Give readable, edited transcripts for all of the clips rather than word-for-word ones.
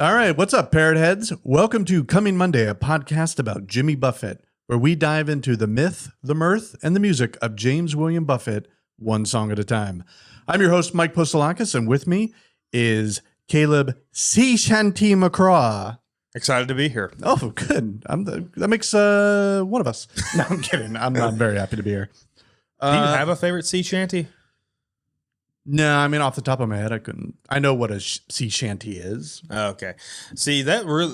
All right, what's up, parrot heads? Welcome to Coming Monday, a podcast about Jimmy Buffett, where we dive into the myth, the mirth, and the music of James William Buffett, one song at a time. I'm your host, Mike Postelakis, and with me is Caleb C. Shanty McCraw. Excited to be here. Oh, good. That makes one of us. No, I'm kidding. I'm not very happy to be here. Do you have a favorite sea shanty? No, I mean, off the top of my head, I couldn't. I know what a sea shanty is. Okay. See,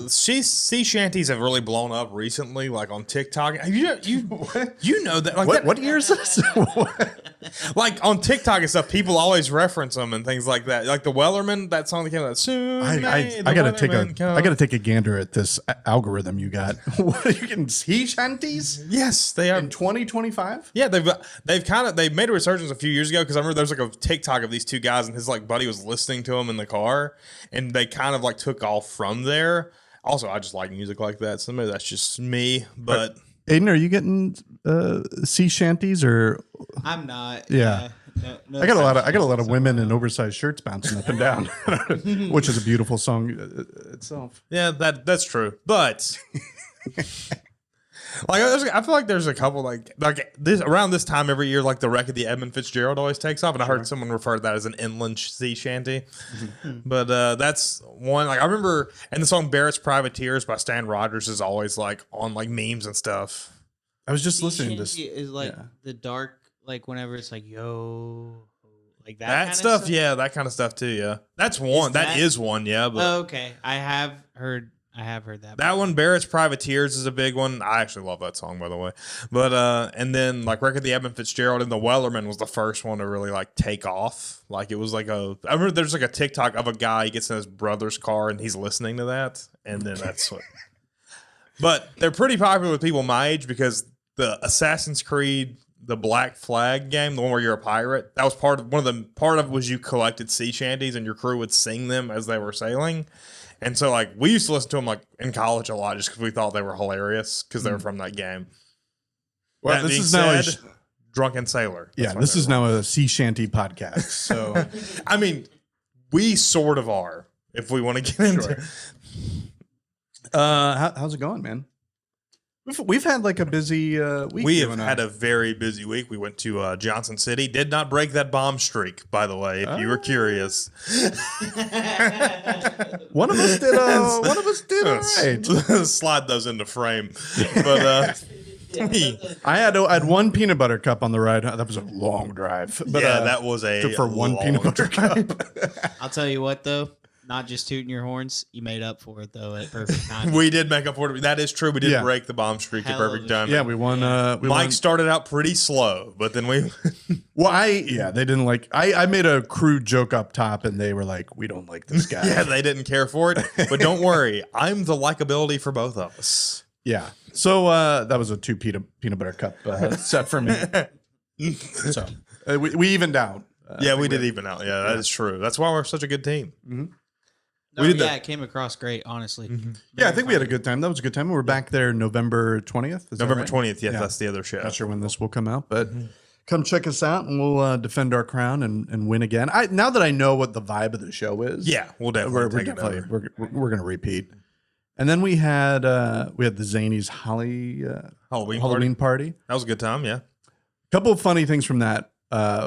sea shanties have really blown up recently, like on TikTok. You know that. Like What year is this? like on TikTok and stuff, people always reference them and things like that. Like the Wellerman, that song that came out soon. I gotta take a gander at this algorithm you got. What, you getting sea shanties? Yes, they are. In 2025? Yeah, they've made a resurgence a few years ago because I remember there was like a TikTok of these two guys and his like buddy was listening to him in the car and they kind of like took off from there. Also, I just like music like that, so maybe that's just me. But Aiden, are you getting sea shanties or? I'm not. Yeah. No I got a lot of women in oversized shirts bouncing up and down, which is a beautiful song itself. yeah, that's true. But like, I feel like there's a couple like this around this time every year, like the wreck of the Edmund Fitzgerald always takes off, and I heard someone refer to that as an inland sea shanty. But that's one. Like I remember, and the song "Barrett's Privateers" by Stan Rogers is always like on like memes and stuff. I was just listening to this. Is like the dark, like whenever it's like yo, like that That kind stuff, of yeah, that kind of stuff too. Yeah, that's one. That is one. Yeah, but Oh, okay, I have heard that. that one, Barrett's Privateers, is a big one. I actually love that song, by the way. But and then like Wreck of the Edmund Fitzgerald and the Wellerman was the first one to really like take off. Like it was like I remember there's like a TikTok of a guy, he gets in his brother's car and he's listening to that, and then that's what. But they're pretty popular with people my age because the Assassin's Creed, the Black Flag game, the one where you're a pirate, that was part of it was you collected sea shanties and your crew would sing them as they were sailing. And so, like, we used to listen to them, like, in college a lot just because we thought they were hilarious because they were from that game. Well, That this being is now said, Drunken Sailor. yeah, this is now a sea shanty podcast. So, I mean, we sort of are, if we want to get into how's it going, man? We've had like a busy week. We have had a very busy week. We went to Johnson City. Did not break that bomb streak, by the way, if you were curious. One of us did. One of us did. All right. Slide those into frame. But I had one peanut butter cup on the ride. That was a long drive. But, yeah, that was for one peanut butter cup. I'll tell you what though, not just tooting your horns, you made up for it though at perfect time. We did make up for it. That is true. We did break the bomb streak at Hell of perfect a time. Yeah, we won. Mike started out pretty slow, but then we. Well, they didn't like. I made a crude joke up top, and they were like, "We don't like this guy." Yeah, they didn't care for it. But don't worry, I'm the likability for both of us. Yeah. So that was a two peanut butter cup set for me. So we evened out. Yeah, we did even out. Yeah, that is true. That's why we're such a good team. Mm-hmm. No, yeah, it came across great, honestly. Mm-hmm. Yeah, I think we had a good time. That was a good time. We were back there November 20th. November 20th. Yeah, that's the other show. Not sure when this will come out, but come check us out and we'll defend our crown and win again. Now that I know what the vibe of the show is, yeah, we'll definitely we're going to repeat. And then we had the Zanies Halloween party. That was a good time. Yeah, A couple of funny things from that.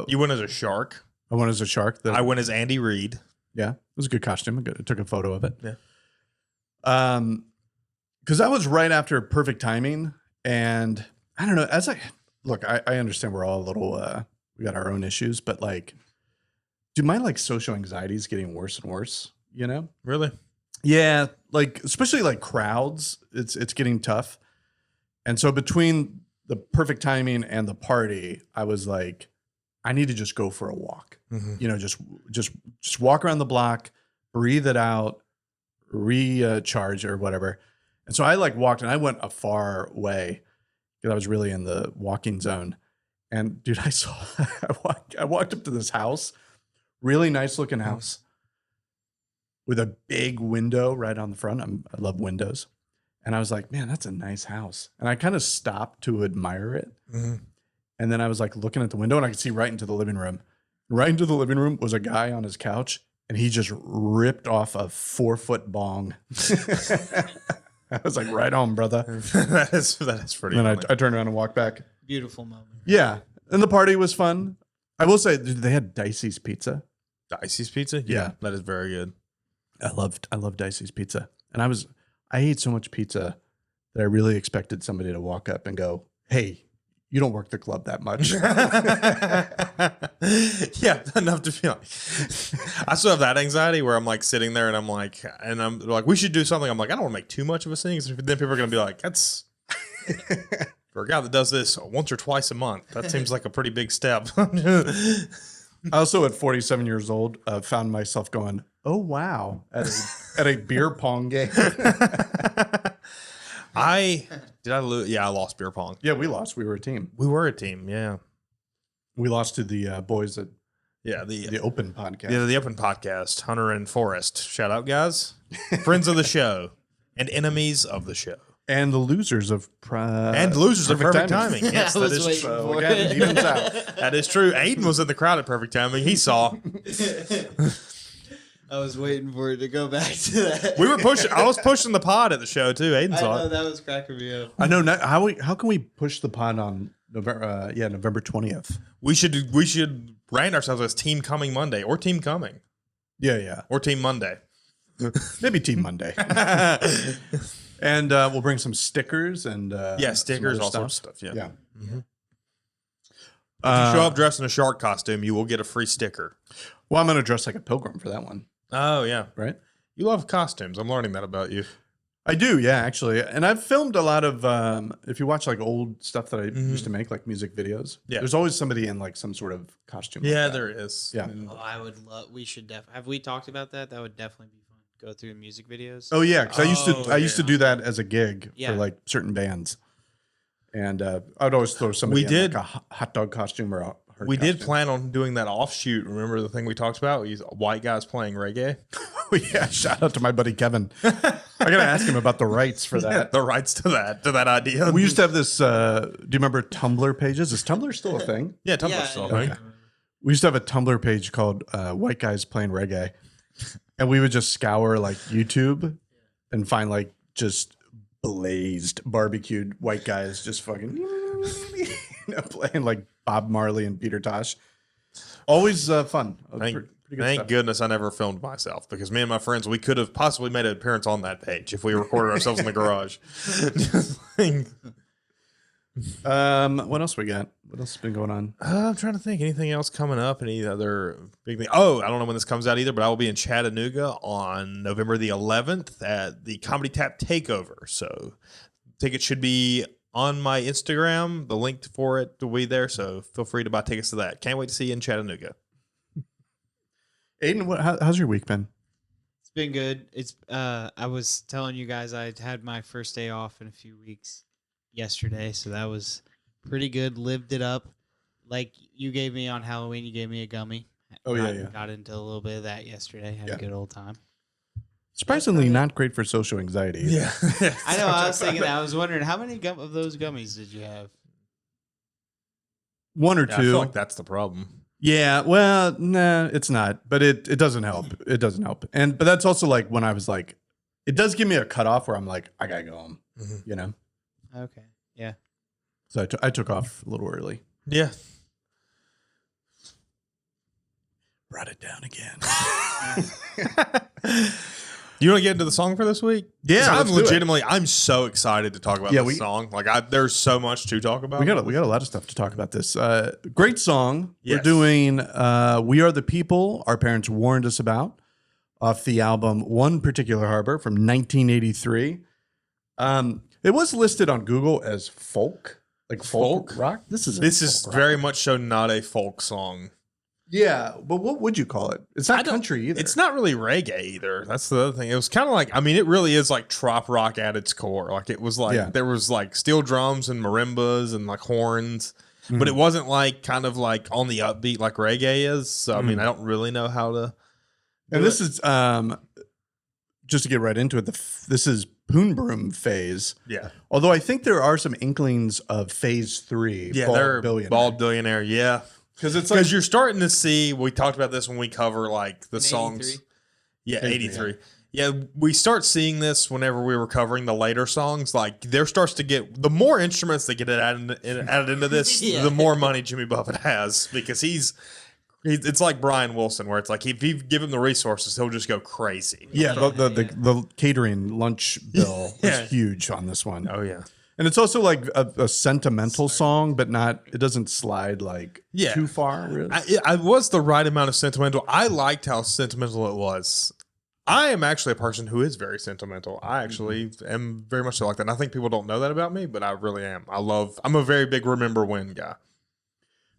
You went as a shark. I went as a shark. I went as Andy Reid. Yeah, it was a good costume. I took a photo of it. Yeah. Because that was right after Perfect Timing, and I don't know. I understand we're all a little. We got our own issues, but like, dude, my like social anxiety is getting worse and worse. You know? Really? Yeah, like especially like crowds, it's getting tough. And so between the Perfect Timing and the party, I was like, I need to just go for a walk. Mm-hmm. You know, just walk around the block, breathe it out, recharge or whatever. And so I like walked and I went a far way because I was really in the walking zone. And dude, I walked up to this house, really nice looking house with a big window right on the front. I love windows. And I was like, man, that's a nice house. And I kind of stopped to admire it. Mm-hmm. And then I was like looking at the window and I could see right into the living room. Right into the living room was a guy on his couch and he just ripped off a 4-foot bong. I was like, right on, brother. that is pretty. And then funny. I turned around and walked back. Beautiful moment. Yeah, and the party was fun. I will say they had Dicey's pizza. Dicey's pizza. Yeah. That is very good. I love Dicey's pizza, and I ate so much pizza that I really expected somebody to walk up and go, "Hey, you don't work the club that much." Yeah, enough to be like. I still have that anxiety where I'm like sitting there and I'm like, we should do something. I'm like, I don't want to make too much of a thing. Then people are gonna be like, that's for a guy that does this once or twice a month. That seems like a pretty big step. I also, at 47 years old, found myself going, "Oh wow," at a beer pong game. I lose? Yeah, I lost beer pong. Yeah, we lost. We were a team. We were a team. Yeah. We lost to the boys at The Open podcast. Yeah, the Open Podcast, Hunter and Forrest. Shout out, guys. Friends of the show and enemies of the show. And the losers of Perfect Timing. Yes, I that was is waiting true. for Again, it. it evens out. That is true. Aiden was in the crowd at Perfect Timing. He saw. I was waiting for it to go back to that. We were pushing. I was pushing the pod at the show too. Aiden I saw know it. that was cracking me up. I know. How can we push the pod on November? November 20th. We should brand ourselves as Team Coming Monday or Team Coming Yeah. or Team Monday. Maybe Team Monday. And we'll bring some stickers and Stickers, some all other sorts of stuff. Yeah. Yeah. If you show up dressed in a shark costume, you will get a free sticker. Well, I'm going to dress like a pilgrim for that one, Oh yeah, right? you love costumes. I'm learning that about you. I do, yeah, actually. And I've filmed a lot of, if you watch like old stuff that I used to make, like music videos, Yeah. there's always somebody in like some sort of costume. like Yeah, that. there is. Yeah. Oh, I would love. We should have we talked about that? That would definitely be fun. Go through music videos. Oh yeah, because I used to yeah. do that as a gig Yeah. for like certain bands, and I'd always throw somebody We in did- like a hot dog costume or a herd We did costume. plan on doing that offshoot. Remember the thing we talked about? White guys playing reggae. Yeah, shout out to my buddy Kevin. I gotta ask him about the rights for that. The rights to that idea. We used to have this. Do you remember Tumblr pages? Is Tumblr still a thing? yeah, Tumblr Yeah, stuff. yeah. Right? We used to have a Tumblr page called White Guys Playing Reggae. And we would just scour like YouTube and find like just blazed, barbecued white guys just fucking playing like Bob Marley and Peter Tosh. Always fun. Thank Pretty good stuff. goodness I never filmed myself because me and my friends, we could have possibly made an appearance on that page if we recorded ourselves in the garage. What else we got? What else has been going on? I'm trying to think. Anything else coming up? Any other big thing? Oh, I don't know when this comes out either, but I will be in Chattanooga on November the 11th at the Comedy Tap Takeover. So tickets should be on my Instagram. The link for it will be there. So feel free to buy tickets to that. Can't wait to see you in Chattanooga. Aiden, how's your week been? It's been good. It's I was telling you guys I had my first day off in a few weeks yesterday, so that was pretty good. Lived it up. Like you gave me on Halloween, you gave me a gummy. Oh, yeah. Got into a little bit of that yesterday. Had Yeah. a good old time. Surprisingly, not great for social anxiety. either. I know. I was thinking that. I was wondering how many of those gummies did you have? One or Yeah, I two. feel like that's the problem. Yeah, well, nah, it's not, but it doesn't help. It doesn't help. But that's also like when I was like, it does give me a cutoff where I'm like, I gotta go home, you know? Okay. Yeah. So I took off a little early. Yeah. Brought it down again. You want to get into the song for this week? Yeah, 'Cause let's do it. I'm so excited to talk about Yeah, this song. Like, there's so much to talk about. We got a lot of stuff to talk about this. Great song. Yes. We're doing We Are the People Our Parents Warned Us About off the album One Particular Harbor from 1983. It was listed on Google as folk, like folk rock. This is folk rock. very much so not a folk song. Yeah, but what would you call it? It's not country either. It's not really reggae either. That's the other thing. It was kind of like, I mean, it really is like trop rock at its core. Like it was like, there was like steel drums and marimbas and like horns, but it wasn't like kind of like on the upbeat like reggae is. So, I mean, I don't really know how to. And this is, just to get right into it, this is Poon Broom phase. Yeah. Although I think there are some inklings of phase 3. Yeah, Bald they're Billionaire. Bald Billionaire. Yeah. because you're starting to see. We talked about this when we cover like the songs. 83? Yeah, 83. Yeah, we start seeing this whenever we were covering the later songs. Like, there starts to get the more instruments that get added into this, the more money Jimmy Buffett has, because it's like Brian Wilson, where it's like if you give him the resources, he'll just go crazy. Yeah, the catering lunch bill is huge on this one. Oh yeah. And it's also like a sentimental song, but it doesn't slide like too far. Really. I was the right amount of sentimental. I liked how sentimental it was. I am actually a person who is very sentimental. I actually am very much so like that. And I think people don't know that about me, but I really am. I'm a very big remember when guy.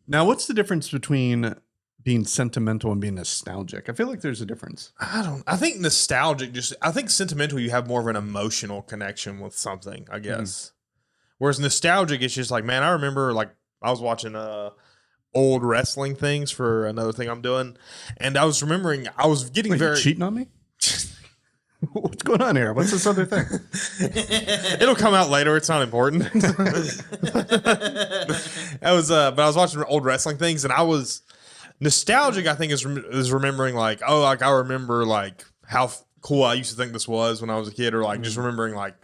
Now, what's the difference between being sentimental and being nostalgic? I feel like there's a difference. I think nostalgic I think sentimental, you have more of an emotional connection with something, I guess. Whereas nostalgic, it's just like, man, I remember like I was watching old wrestling things for another thing I'm doing. And I was remembering, I was getting You cheating on me? What's going on here? What's this other thing? It'll come out later. It's not important. But I was watching old wrestling things, and I was nostalgic. I think is remembering like, oh, like I remember like how cool I used to think this was when I was a kid, or like just remembering like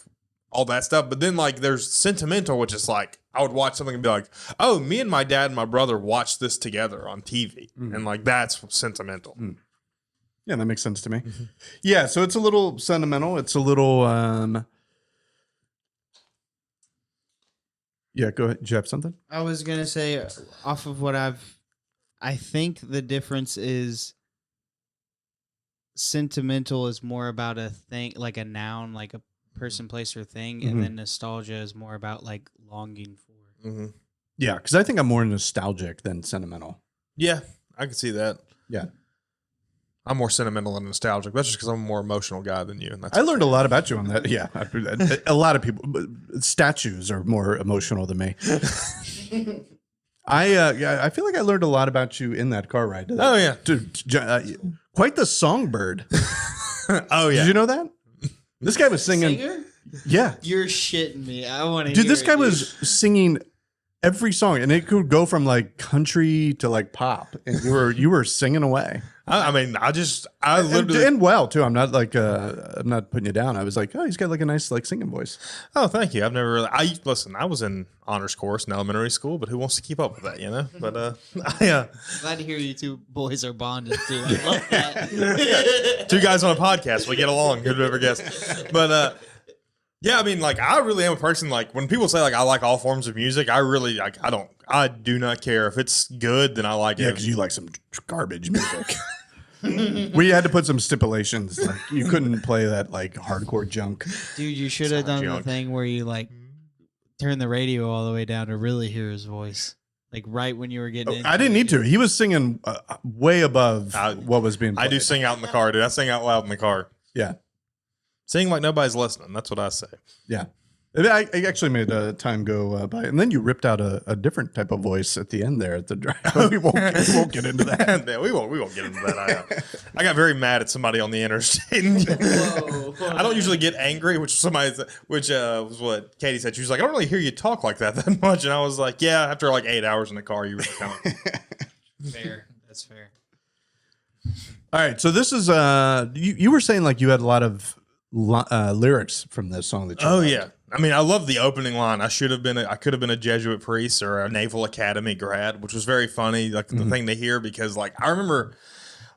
all that stuff. But then like there's sentimental, which is like I would watch something and be like, oh, me and my dad and my brother watched this together on TV, and like that's sentimental. Yeah, that makes sense to me. Yeah, so it's a little sentimental. It's a little yeah, go ahead. Do you have something? I was gonna say, off of what I think the difference is sentimental is more about a thing, like a noun, like a person, place, or thing, and then nostalgia is more about like longing for. Yeah, because I think I'm more nostalgic than sentimental. Yeah, I can see that. Yeah. I'm more sentimental and nostalgic. That's just because I'm a more emotional guy than you. And that's I learned a lot about you on that. Yeah, a lot of people. Statues are more emotional than me. I feel like I learned a lot about you in that car ride. Oh yeah, quite the songbird. Oh yeah, did you know that? This guy was singing. Singer? Yeah, You're shitting me. I want to. Dude, this guy was singing every song, and it could go from like country to like pop, and you were singing away. I mean, I literally and well too. I'm not like I'm not putting you down. I was like, oh, he's got like a nice like singing voice. Oh, thank you. I've never really. I was in honors course in elementary school, but who wants to keep up with that, you know? But glad to hear you two boys are bonded too. I love that. Two guys on a podcast, we get along. Who'd ever guess? But yeah, I mean, like I really am a person. Like when people say like I like all forms of music, I really like. I do not care if it's good, then I like it. Yeah, because you like some garbage music. We had to put some stipulations. Like you couldn't play that like hardcore junk. Dude, you should have done the thing where you like turn the radio all the way down to really hear his voice. Like right when you were getting into I didn't need to. He was singing way above what was being played. I do sing out in the car, dude. I sing out loud in the car. Yeah. Sing like nobody's listening. That's what I say. Yeah. I actually made time go by, and then you ripped out a different type of voice at the end there at the drive. We won't get into that. Yeah, we won't get into that. I got very mad at somebody on the interstate. I don't usually get angry, which was what Katie said. She was like, I don't really hear you talk like that much, and I was like, yeah. After like 8 hours in the car, you really kind of fair. That's fair. All right, so this is you were saying like you had a lot of lyrics from this song that you liked. Yeah. I mean, I love the opening line. I could have been a Jesuit priest or a Naval Academy grad, which was very funny, like the thing to hear, because like I remember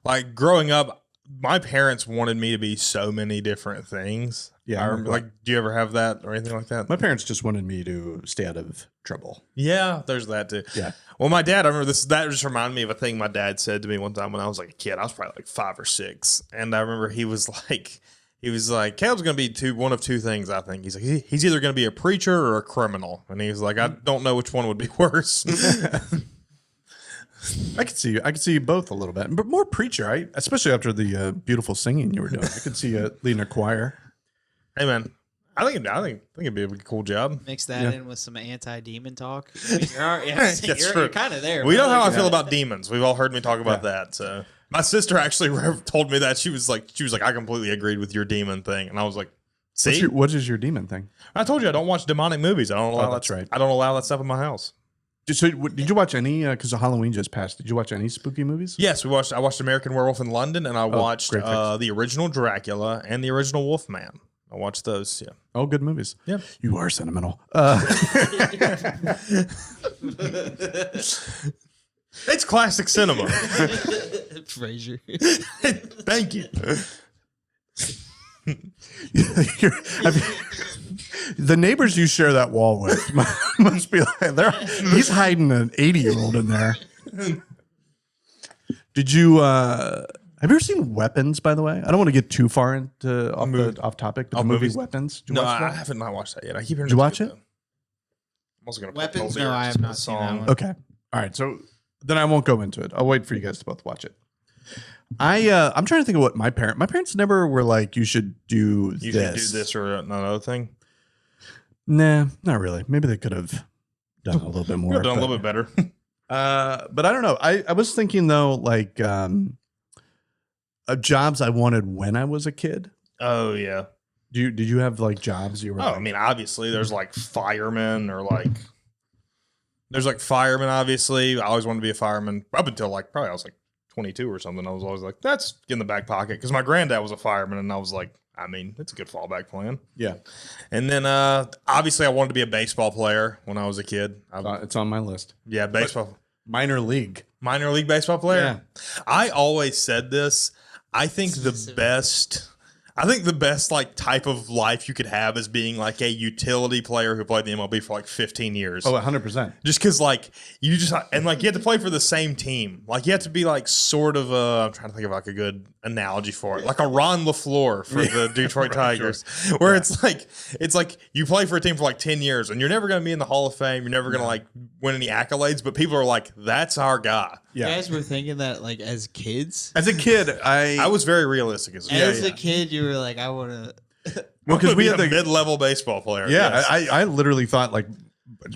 like growing up, my parents wanted me to be so many different things. Yeah. I remember, like, do you ever have that or anything like that? My parents just wanted me to stay out of trouble. Yeah, there's that too. Yeah. Well, my dad, I remember that just reminded me of a thing my dad said to me one time when I was like a kid. I was probably like 5 or 6. And I remember he was like, Caleb's going to be one of two things, I think. He's like, he's either going to be a preacher or a criminal. And he was like, I don't know which one would be worse. I could see both a little bit, but more preacher, especially after the beautiful singing you were doing. I could see you leading a choir. Hey, man. I think it'd be a cool job. Mix that in with some anti-demon talk. I mean, you're kind of there. We know how I feel about demons. We've all heard me talk about that. So my sister actually told me that she was like, I completely agreed with your demon thing, and I was like, see, what is your demon thing? I told you I don't watch demonic movies. I don't allow that's right. I don't allow that stuff in my house. Did you watch any? Because Halloween just passed. Did you watch any spooky movies? Yes, I watched American Werewolf in London, and I watched great picks. the original Dracula and the original Wolfman. I watched those. Yeah. Oh, good movies. Yeah. You are sentimental. It's classic cinema. Frasier. Thank you. The neighbors you share that wall with must be like he's hiding an 80-year-old in there. Did you have you ever seen Weapons, by the way? I don't want to get too far into off topic, but the movie movies? Weapons. Did you No, watch I that? haven't not watched that yet. I keep hearing. Did you watch it? I'm also gonna Weapons? No, I have not seen that one. Okay. All right. So then I won't go into it. I'll wait for you guys to both watch it. I'm trying to think of what my parents never were like, you should do You this. should do this or another thing. Nah, not really. Maybe they could have done a little bit more. Could have done a little bit better. But I don't know. I was thinking though, like of jobs I wanted when I was a kid. Oh yeah. Did you have like jobs you were? Oh, like, I mean, obviously, there's like firemen or like. There's like firemen, obviously. I always wanted to be a fireman up until like probably I was like 22 or something. I was always like, that's in the back pocket because my granddad was a fireman, and I was like, I mean, it's a good fallback plan. yeah, And then obviously I wanted to be a baseball player when I was a kid. it's on my list. Yeah, baseball. Minor league. Minor league baseball player. Yeah. I always said this. I think the best like type of life you could have is being like a utility player who played the MLB for like 15 years. Oh, 100%. Just because like you just and like you have to play for the same team. Like you have to be like sort of I'm trying to think of like a good analogy for it. Like a Ron LaFleur for the Detroit Tigers. Sure. Where it's like you play for a team for like 10 years and you're never gonna be in the Hall of Fame. You're never gonna like win any accolades, but people are like, that's our guy. Yeah. You guys were thinking that like as kids? As a kid, I was very realistic as a kid, you were like, I want to. Well, because we had a mid-level baseball player. Yeah, yes. I literally thought like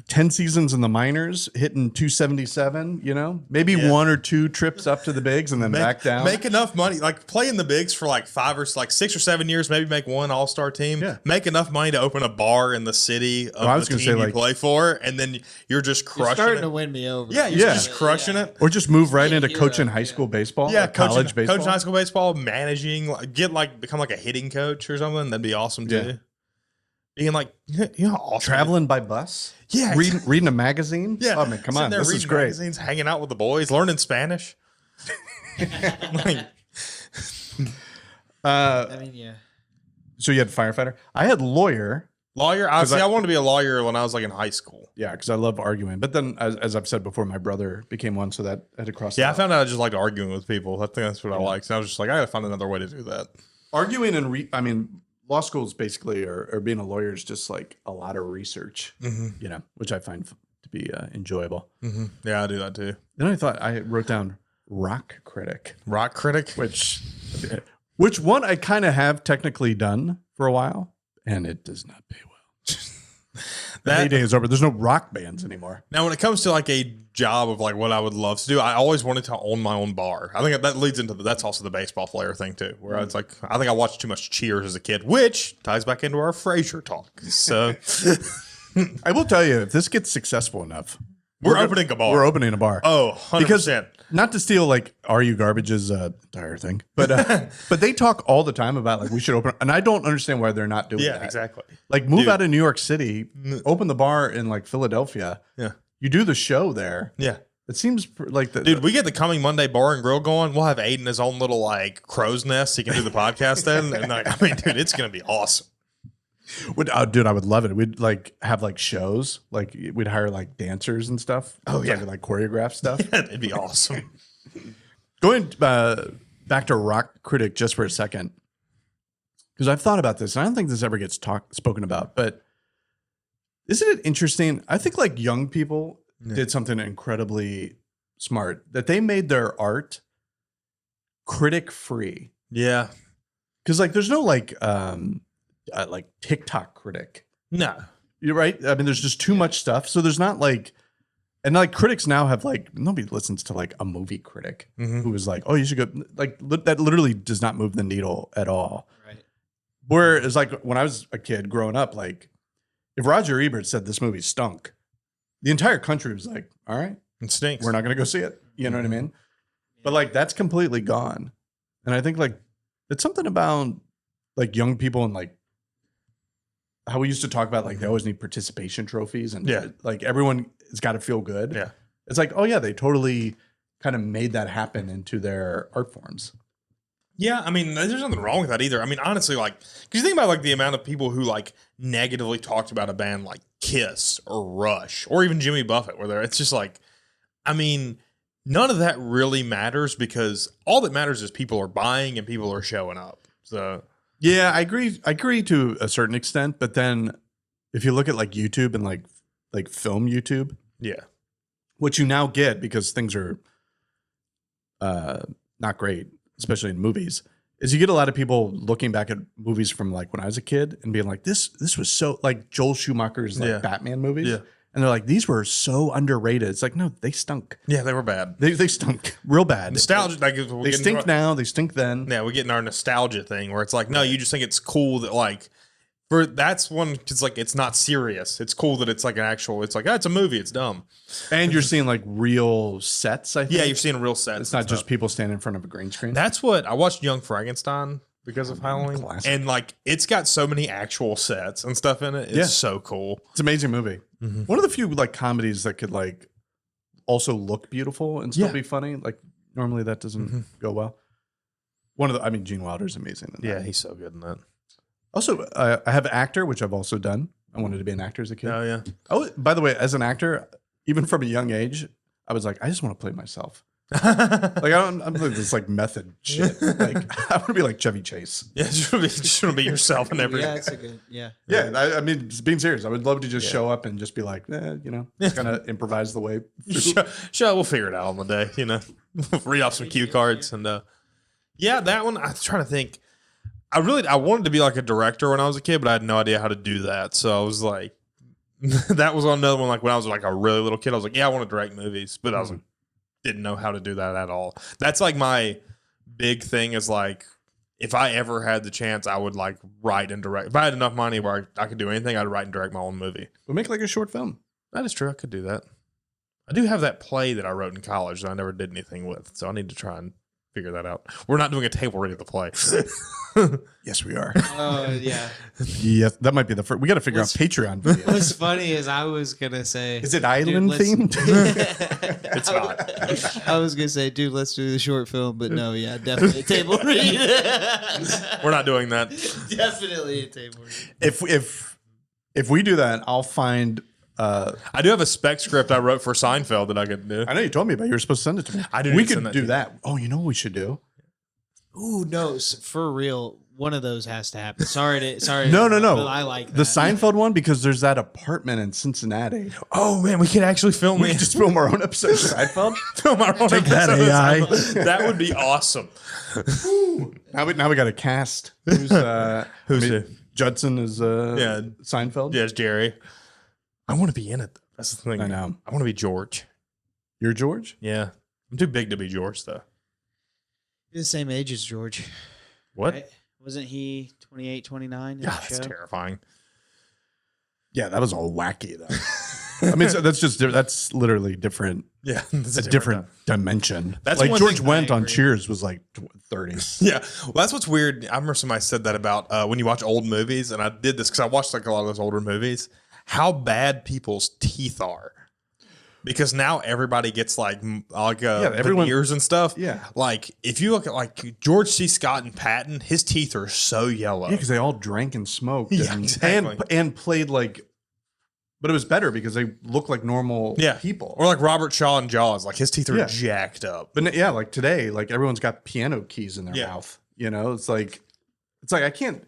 10 seasons in the minors, hitting 277. You know, maybe one or two trips up to the bigs and then back down. Make enough money, like play in the bigs for like 6 or 7 years. Maybe make one All-Star team. Yeah. Make enough money to open a bar in the city of the team you play for, and then you're just crushing. You're starting to win me over. Yeah, you're just crushing it. Or just move right into coaching high school baseball. Yeah, college baseball. Coaching high school baseball, managing, become like a hitting coach or something. That'd be awesome too. Yeah. Being like, awesome. Traveling by bus. Yeah, reading a magazine. Yeah, oh man, come on, this is great. Magazines, hanging out with the boys, learning Spanish. I mean, yeah. So you had firefighter. I had lawyer. Lawyer. I wanted to be a lawyer when I was like in high school. Yeah, because I love arguing. But then, as I've said before, my brother became one, so that had to cross. Yeah, I found out I just liked arguing with people. I think that's what I liked. So I was just like, I got to find another way to do that. Arguing and law schools basically or being a lawyer is just like a lot of research, you know, which I find to be enjoyable. Mm-hmm. Yeah, I do that too. Then I thought I wrote down rock critic. Rock critic? Which one I kind of have technically done for a while, and it does not pay well. That heyday is over. There's no rock bands anymore. Now, when it comes to like a job of like what I would love to do, I always wanted to own my own bar. I think that leads into that's also the baseball player thing too, where it's like I think I watched too much Cheers as a kid, which ties back into our Frasier talk. So I will tell you, if this gets successful enough, we're opening a bar. We're opening a bar. Oh, 100%. Because not to steal like Are You Garbage's entire thing, but they talk all the time about like we should open, and I don't understand why they're not doing that. Yeah, exactly. Like move out of New York City, open the bar in like Philadelphia. Yeah, you do the show there. Yeah, it seems like dude. We get the Coming Monday Bar and Grill going. We'll have Aiden his own little like crow's nest. He can do the podcast then, and like I mean, dude, it's gonna be awesome. Dude, I would love it. We'd like have like shows, like we'd hire like dancers and stuff. Oh yeah, like choreographed stuff. Yeah, it'd be awesome. Going back to rock critic just for a second, because I've thought about this, and I don't think this ever gets spoken about. But isn't it interesting? I think like young people did something incredibly smart that they made their art critic free. Yeah, because like there's no like TikTok critic. No, you're right. I mean, there's just too much stuff. So there's not like, and like critics now have like, nobody listens to like a movie critic who is like, oh, you should go, like that literally does not move the needle at all. Right. Whereas like when I was a kid growing up, like if Roger Ebert said this movie stunk, the entire country was like, all right, It stinks. we're not going to go see it. You know what I mean? But like, that's completely gone. And I think like, it's something about like young people and like how we used to talk about like they always need participation trophies and like everyone has got to feel good. Yeah. It's like, oh yeah, they totally kind of made that happen into their art forms. Yeah, I mean, there's nothing wrong with that either. I mean, honestly, like, because you think about like the amount of people who like negatively talked about a band like Kiss or Rush or even Jimmy Buffett, where it's just like, I mean, none of that really matters because all that matters is people are buying and people are showing up. So yeah, I agree. I agree to a certain extent, but then if you look at like YouTube and like film YouTube, yeah, what you now get because things are not great, especially in movies, is you get a lot of people looking back at movies from like when I was a kid and being like, this was so like Joel Schumacher's like Batman movies. Yeah. And they're like, these were so underrated. It's like, no, they stunk. yeah, they were bad. They stunk real bad. Nostalgia, like They stink now. They stink then. Yeah, we get in our nostalgia thing where it's like, no, you just think it's cool that like, for that's one because like it's not serious. It's cool that it's like an actual. It's like it's a movie. It's dumb. And you're seeing like real sets. I think. Yeah, you're seeing real sets. It's not just people standing in front of a green screen. That's what I watched Young Frankenstein because of Halloween, Classic. and like it's got so many actual sets and stuff in it. It's so cool. It's an amazing movie. One of the few like comedies that could like also look beautiful and still be funny. Like normally that doesn't go well. I mean, Gene Wilder's amazing. In that. He's so good in that. Also, I have actor, which I've also done. I wanted to be an actor as a kid. Oh yeah. Oh, by the way, as an actor, even from a young age, I was like, I just want to play myself. Like I'm like this like method shit. Like I want to be like Chevy Chase. Yeah, just want to be yourself and everything. Yeah, it's a good. Yeah. Yeah, I mean, being serious, I would love to just show up and just be like, just kind of improvise the way. Sure, we'll figure it out on the day. Read off some cue cards and that one. I'm trying to think. I wanted to be like a director when I was a kid, but I had no idea how to do that. So I was like, that was on another one. Like when I was like a really little kid, I was like, yeah, I want to direct movies, but I was like, didn't know how to do that at all. That's like my big thing is like, if I ever had the chance, I would like write and direct. If I had enough money where I could do anything, I'd write and direct my own movie. We'll make like a short film. That is true. I could do that. I do have that play that I wrote in college that I never did anything with. So I need to try and figure that out. We're not doing a table read of the play. Yes, we are. Oh yeah. Yeah, that might be the first. We got to figure out Patreon videos. What's funny is I was gonna say, Is it island themed? It's not. I was gonna say, dude, let's do the short film, but no, yeah, definitely a table read. We're not doing that. Definitely a table read. If we do that, I'll find. I do have a spec script I wrote for Seinfeld that I could do. I know you told me about. You were supposed to send it to me. I do. We need to could send do to that. Oh, you know what we should do? Ooh, no, for real. One of those has to happen. Sorry. No. But I like that. The Seinfeld one because there's that apartment in Cincinnati. Oh man, we could actually film We could just film our own episode of Seinfeld. film our own Take that, episode of AI. Seinfeld. That would be awesome. Now we got a cast. Who's who? Judson is Seinfeld. Yes, Jerry. I want to be in it. That's the thing. I know. I want to be George. You're George? Yeah. I'm too big to be George though. You're the same age as George. What? Right? Wasn't he 28, 29 in God, the that's show? terrifying. Yeah, that was all wacky though. I mean, so that's literally different. Yeah, It's a different dimension. That's like one George thing Wendt I on agree. Cheers was like 30. Yeah, well, that's what's weird. I remember somebody said that about when you watch old movies, and I did this because I watched like a lot of those older movies. How bad people's teeth are, because now everybody gets like everyone- veneers and stuff. Yeah. like if you look at like George C. Scott and Patton, his teeth are so yellow. Yeah, because they all drank and smoked. Yeah, and, exactly. and played like, but it was better because they look like normal people. Or like Robert Shaw in Jaws, like his teeth are Yeah. jacked up. But yeah, like today, like everyone's got piano keys in their Yeah. mouth. You know, it's like I can't.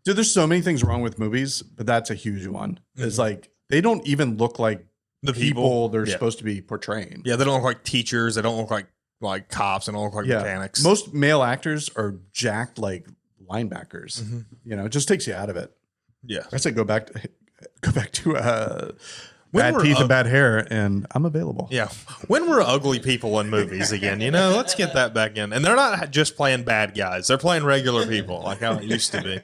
Dude, there's so many things wrong with movies, but that's a huge one. It's like they don't even look like The people they're Yeah. supposed to be portraying. Yeah, they don't look like teachers. They don't look like cops. They don't look like mechanics. Most male actors are jacked like linebackers. You know, it just takes you out of it. Yeah. I say go back to When bad we're teeth and bad hair, and I'm available. Yeah. When we're ugly people in movies again, let's get that back in. And they're not just playing bad guys. They're playing regular people like how it used to be.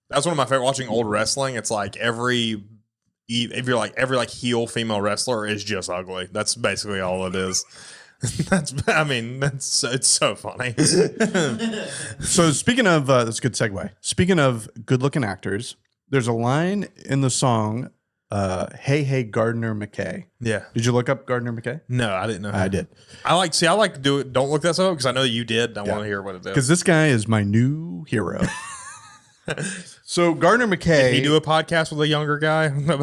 That's one of my favorite watching old wrestling. It's like every if you're like every like heel female wrestler is just ugly. That's basically all it is. It's so funny. So speaking of, that's a good segue. Speaking of good looking actors, there's a line in the song, Hey, Hey, Gardner McKay. Yeah. Did you look up Gardner McKay? No, I didn't know. I did. I like to do it. Don't look that up because I know you did. I want to hear what it is. Because this guy is my new hero. So Gardner McKay. Did he do a podcast with a younger guy? No,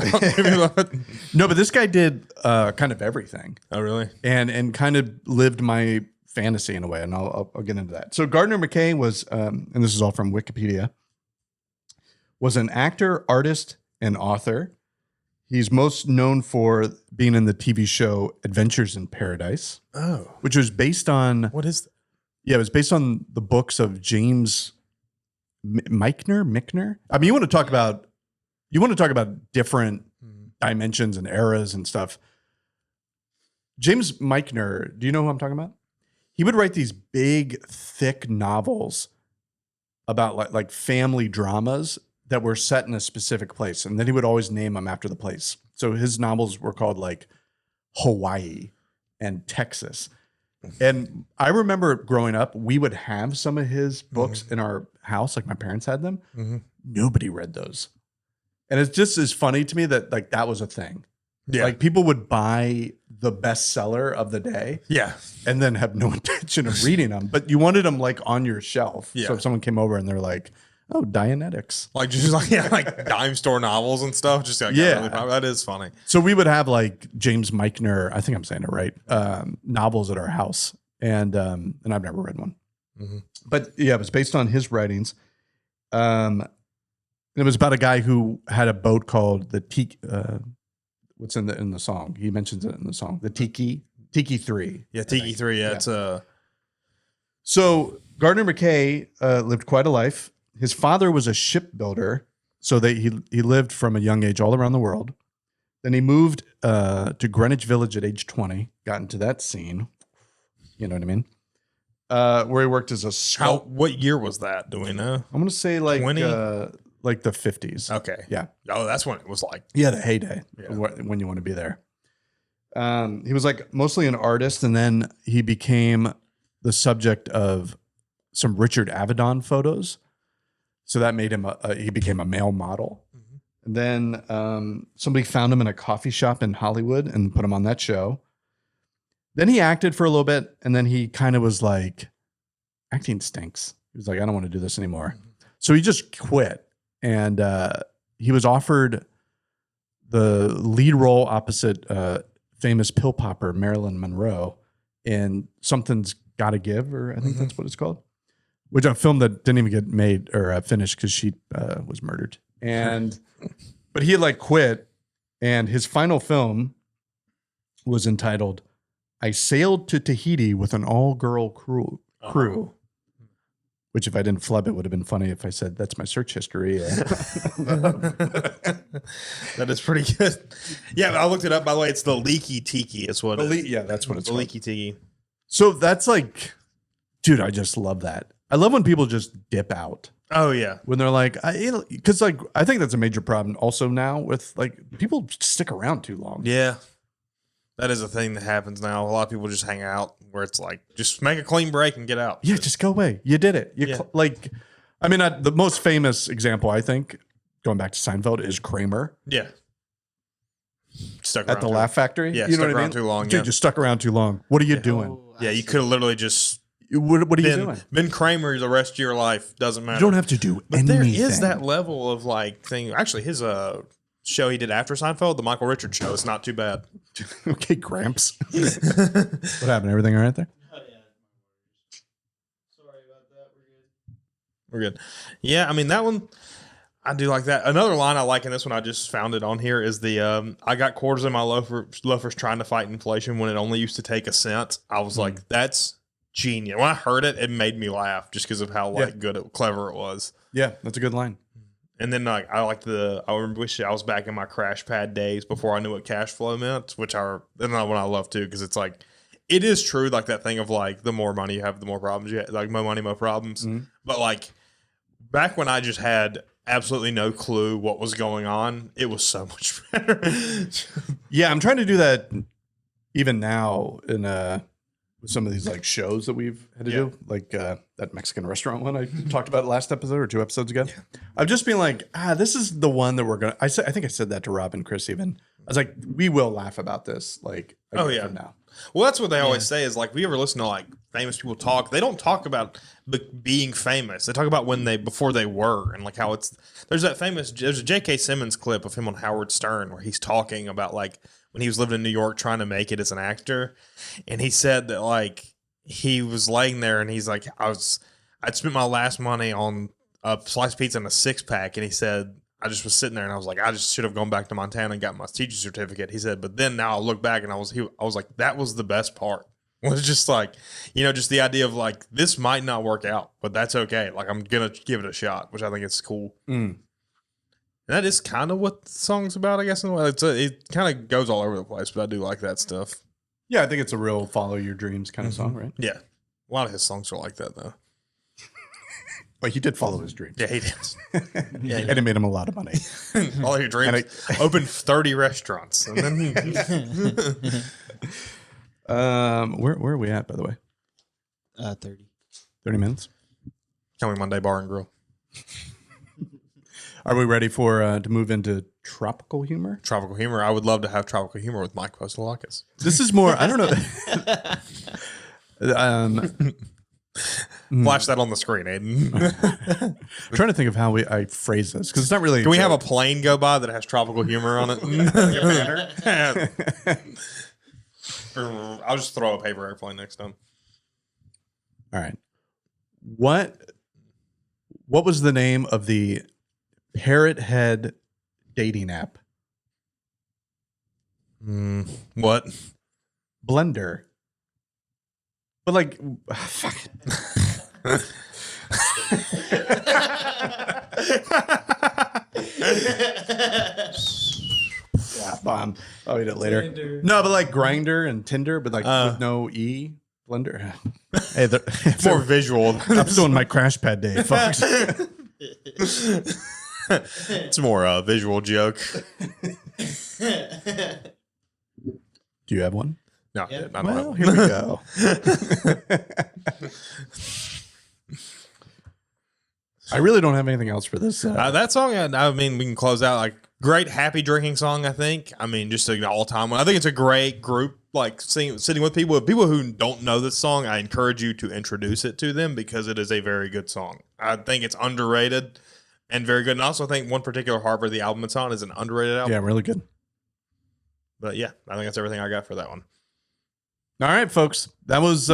but this guy did kind of everything. Oh, really? And kind of lived my fantasy in a way, and I'll get into that. So Gardner McKay was, and this is all from Wikipedia, was an actor, artist, and author. He's most known for being in the TV show Adventures in Paradise. Oh. Which was based on... What is that? Yeah, it was based on the books of James Michner. I mean, you want to talk about different dimensions and eras and stuff. James Michner, do you know who I'm talking about? He would write these big, thick novels about like family dramas that were set in a specific place, and then he would always name them after the place. So his novels were called like Hawaii and Texas. And I remember growing up, we would have some of his books in our house, like my parents had them. Nobody read those. And it's just as funny to me that like that was a thing. Yeah. Like people would buy the bestseller of the day. Yeah. And then have no intention of reading them. But you wanted them like on your shelf. Yeah. So if someone came over and they're like, oh, Dianetics. Like just like dime store novels and stuff. Just like, Yeah. really, that is funny. So we would have like James Michner, I think I'm saying it right, novels at our house. And I've never read one. But yeah, it was based on his writings. It was about a guy who had a boat called the Tiki. What's in the song? He mentions it in the song. The Tiki 3. Yeah, Tiki 3. Yeah, it's So Gardner McKay lived quite a life. His father was a shipbuilder, so he lived from a young age all around the world. Then he moved to Greenwich Village at age 20. Got into that scene. You know what I mean? Where he worked as a sculptor. What year was that? Do we know? I'm going to say like 20? Like the 50s. Okay. Yeah. Oh, that's when it was like. Yeah, the heyday, when you want to be there. He was like mostly an artist, and then he became the subject of some Richard Avedon photos. So that made him he became a male model. And then somebody found him in a coffee shop in Hollywood and put him on that show. Then he acted for a little bit, and then he kind of was like, acting stinks. He was like, I don't want to do this anymore. So he just quit. And he was offered the lead role opposite famous pill popper Marilyn Monroe in Something's Gotta Give, or I think that's what it's called, which a film that didn't even get made or finished because she was murdered. But he had like quit, and his final film was entitled I Sailed to Tahiti with an All-Girl Crew. Which, if I didn't flub it, would have been funny if I said that's my search history. That is pretty good. Yeah, I looked it up. By the way, it's the Leaky Tiki. Is what it is. Yeah, that's what it's the called. Leaky Tiki. So that's like, dude, I just love that. I love when people just dip out. Oh yeah, when they're like, because like I think that's a major problem also now with like people stick around too long. Yeah. That is a thing that happens now. A lot of people just hang out where it's like, just make a clean break and get out. Yeah, just go away. You did it. The most famous example, I think, going back to Seinfeld, is Kramer. Yeah. Stuck at the Laugh Factory. Yeah, you know stuck what I around mean? too long. Dude, just stuck around too long. What are you doing? Yeah, you could have literally just. What are you doing? Been Kramer the rest of your life. Doesn't matter. You don't have to do anything. There is that level of like thing. Actually, his show he did after Seinfeld, the Michael Richards show, it's not too bad. Okay, Gramps. What happened? Everything all right there? Oh, yeah. Sorry about that. We're good. Yeah, I mean, that one, I do like that. Another line I like in this one, I just found it on here, is the I got quarters in my loafers trying to fight inflation when it only used to take a cent. I was like, that's genius. When I heard it, it made me laugh just because of how clever it was. Yeah, that's a good line. And then I wish I was back in my crash pad days before I knew what cash flow meant, and one I love too, because it's like, it is true, like that thing of like, the more money you have, the more problems you have, like more money, more problems. But like back when I just had absolutely no clue what was going on, it was so much better. Yeah, I'm trying to do that even now in with some of these like shows that we've had to do, like that Mexican restaurant one I talked about last episode or 2 episodes ago. Yeah. I've just been like, this is the one that we're gonna. I think I said that to Rob and Chris even. I was like, we will laugh about this. Like, from now. Well, that's what they always say is like, we ever listen to like famous people talk, they don't talk about being famous. They talk about before they were, and like how there's a J.K. Simmons clip of him on Howard Stern where he's talking about like when he was living in New York trying to make it as an actor. And he said that like he was laying there and he's like, I'd spent my last money on a sliced pizza and a 6-pack. And he said, I just was sitting there and I was like, I just should have gone back to Montana and got my teacher's certificate. He said, but then now I look back and I was like, that was the best part. It was just like, just the idea of like, this might not work out, but that's okay. Like, I'm going to give it a shot, which I think is cool. And that is kind of what the song's about, I guess. In a way. It kind of goes all over the place, but I do like that stuff. Yeah, I think it's a real follow your dreams kind of song, right? Yeah. A lot of his songs are like that, though. But he did follow his dreams. Yeah, he did. And it made him a lot of money. All your dreams. Opened 30 restaurants. And then where are we at, by the way? 30 minutes. Coming Monday Bar and Grill. Are we ready for to move into tropical humor? Tropical humor. I would love to have tropical humor with Mike Postalakis. This is more, I don't know. Flash that on the screen, Aiden. I'm trying to think of how I phrase this because it's not really. Can we have a plane go by that has tropical humor on it? I'll just throw a paper airplane next time. All right. What was the name of the parrot head dating app? What? Blender. But like, fuck it. Yeah, bomb. I'll eat it later. Tinder. No, but like Grinder and Tinder, but like with no E. Blender. Hey, it's more visual. I'm doing my crash pad day, folks. It's more a visual joke. Do you have one? No, yeah. I don't know. Here we go. I really don't have anything else for this. That song, I mean, we can close out like great happy drinking song. I think. I mean, just an all time one. I think it's a great group. Like sitting with people who don't know this song. I encourage you to introduce it to them because it is a very good song. I think it's underrated and very good. And I also think one particular Harvard the album it's on is an underrated album. Yeah, really good. But yeah, I think that's everything I got for that one. All right, folks. That was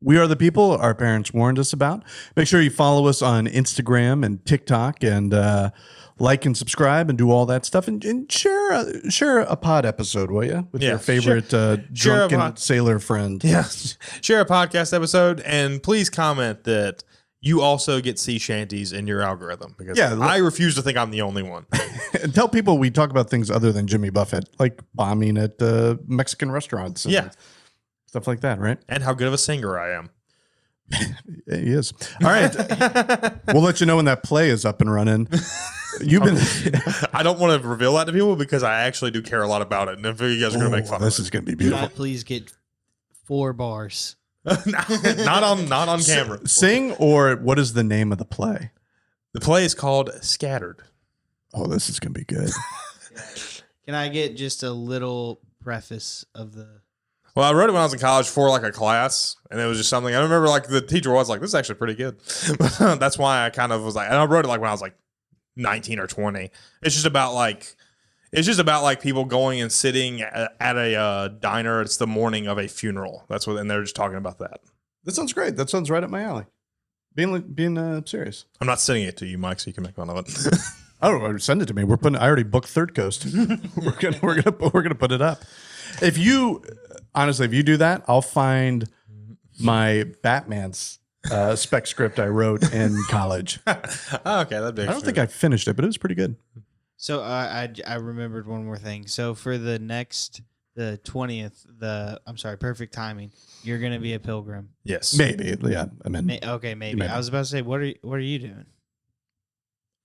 We Are the People our parents warned us about. Make sure you follow us on Instagram and TikTok and like and subscribe and do all that stuff. And share a pod episode, will you? With your favorite drunken sailor friend. Yeah. Share a podcast episode and please comment that you also get sea shanties in your algorithm because I refuse to think I'm the only one. And tell people we talk about things other than Jimmy Buffett, like bombing at Mexican restaurants and stuff like that, right? And how good of a singer I am. He is. All right. We'll let you know when that play is up and running. I don't want to reveal that to people because I actually do care a lot about it. And if you guys are going to make fun of it. This is going to be beautiful. Please get 4 bars. not on camera. Sing or what is the name of the play? The play is called Scattered. Oh, this is going to be good. Can I get just a little preface of the... Well, I wrote it when I was in college for like a class, and it was just something I remember. Like the teacher was like, "This is actually pretty good." That's why I kind of was like, and I wrote it like when I was like 19 or 20. It's just about like people going and sitting at a diner. It's the morning of a funeral. That's what, and they're just talking about that. That sounds great. That sounds right up my alley. Being serious. I'm not sending it to you, Mike, so you can make fun of it. Oh, send it to me. I already booked Third Coast. we're gonna put it up. If you do that, I'll find my Batman's spec script I wrote in college. Okay, that'd be. I don't think I finished it, but it was pretty good. So I remembered one more thing. So for the 20th, perfect timing. You're gonna be a pilgrim. Yes, maybe. Yeah, I mean, maybe. I was about to say, what are you doing?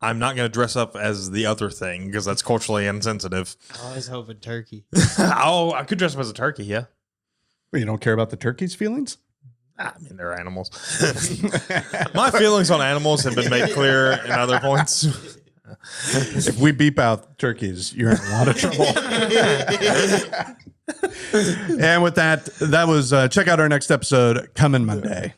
I'm not going to dress up as the other thing because that's culturally insensitive. I was hoping turkey. Oh, I could dress up as a turkey, yeah. Well, you don't care about the turkey's feelings? I mean, they're animals. My feelings on animals have been made clear in other points. If we beep out turkeys, you're in a lot of trouble. And with that, that was check out our next episode coming Monday.